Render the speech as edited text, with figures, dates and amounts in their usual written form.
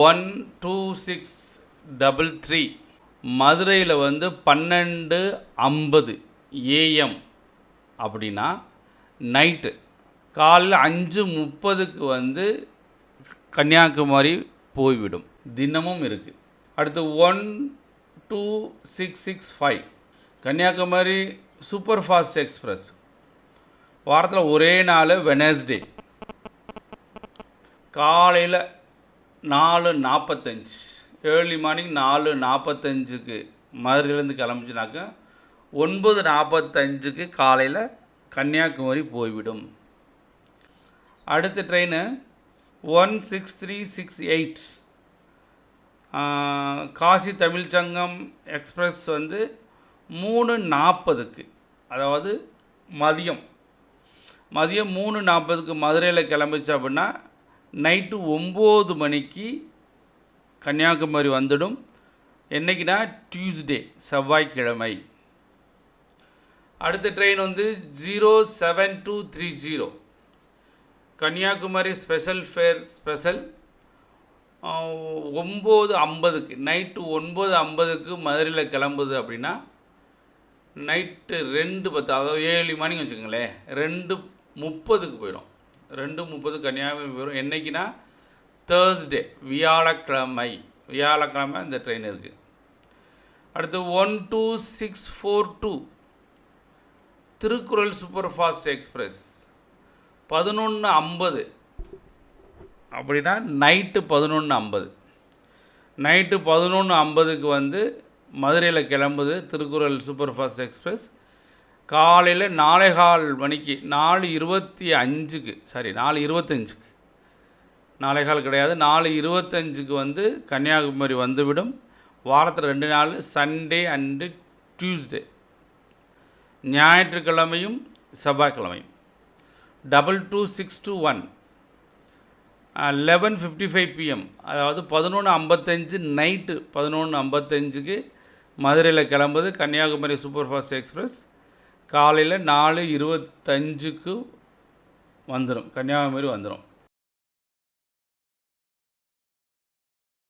12633 மதுரையில் வந்து 12:50 AM அப்படின்னா நைட்டு காலையில் 5:30க்கு வந்து கன்னியாகுமரி போய்விடும். தினமும் இருக்குது. அடுத்து 12665 கன்னியாகுமரி சூப்பர் ஃபாஸ்ட் எக்ஸ்பிரஸ் வாரத்தில் ஒரே நாள் வெனஸ்டே காலையில் 4:45 ஏர்லி மார்னிங் 4:45க்கு மதுரையிலேருந்து கிளம்பிச்சுனாக்கா 9:45க்கு காலையில் கன்னியாகுமரி போய்விடும். அடுத்த ட்ரெயின் 16368 காசி தமிழ்ச்சங்கம் எக்ஸ்பிரஸ் வந்து 3:40க்கு அதாவது மதியம் 3:40க்கு மதுரையில் கிளம்பிச்சு அப்படின்னா நைட்டு 9 மணிக்கு கன்னியாகுமரி வந்துடும். என்றைக்குனா டியூஸ்டே செவ்வாய்க்கிழமை. அடுத்த ட்ரெயின் வந்து 07230 கன்னியாகுமரி ஸ்பெஷல் ஃபேர் ஸ்பெஷல் 9:50க்கு நைட்டு 9:50க்கு மதுரையில் கிளம்புது அப்படின்னா நைட்டு 2:10 அதாவது 7 மணிக்கு வச்சுக்கோங்களேன் 2:30க்கு போயிடும். 2:30 கன்னியாகுமரி போயிடும். என்றைக்குனா தேர்ஸ்டே வியாழக்கிழமை இந்த ட்ரெயின் இருக்குது. அடுத்து 12642 திருக்குறள் சூப்பர் ஃபாஸ்ட் எக்ஸ்பிரஸ் 11:50 அப்படின்னா நைட்டு 11:50க்கு வந்து மதுரையில் கிளம்புது திருக்குறள் சூப்பர் ஃபாஸ்ட் எக்ஸ்பிரஸ். காலையில் 4:15 மணிக்கு 4:25க்கு 4:25 கிடையாது 4:25க்கு வந்து கன்னியாகுமரி வந்துவிடும். வாரத்தில் 2 நாள் சண்டே அண்டு டியூஸ்டே ஞாயிற்றுக்கிழமையும் செவ்வாய்க்கிழமையும். 22621 11:55 PM அதாவது 11:55 நைட்டு 11:55க்கு மதுரையில் கிளம்புது கன்னியாகுமரி சூப்பர் ஃபாஸ்ட் எக்ஸ்பிரஸ். காலையில் 4:25க்கு வந்துடும் கன்னியாகுமரி வந்துடும்.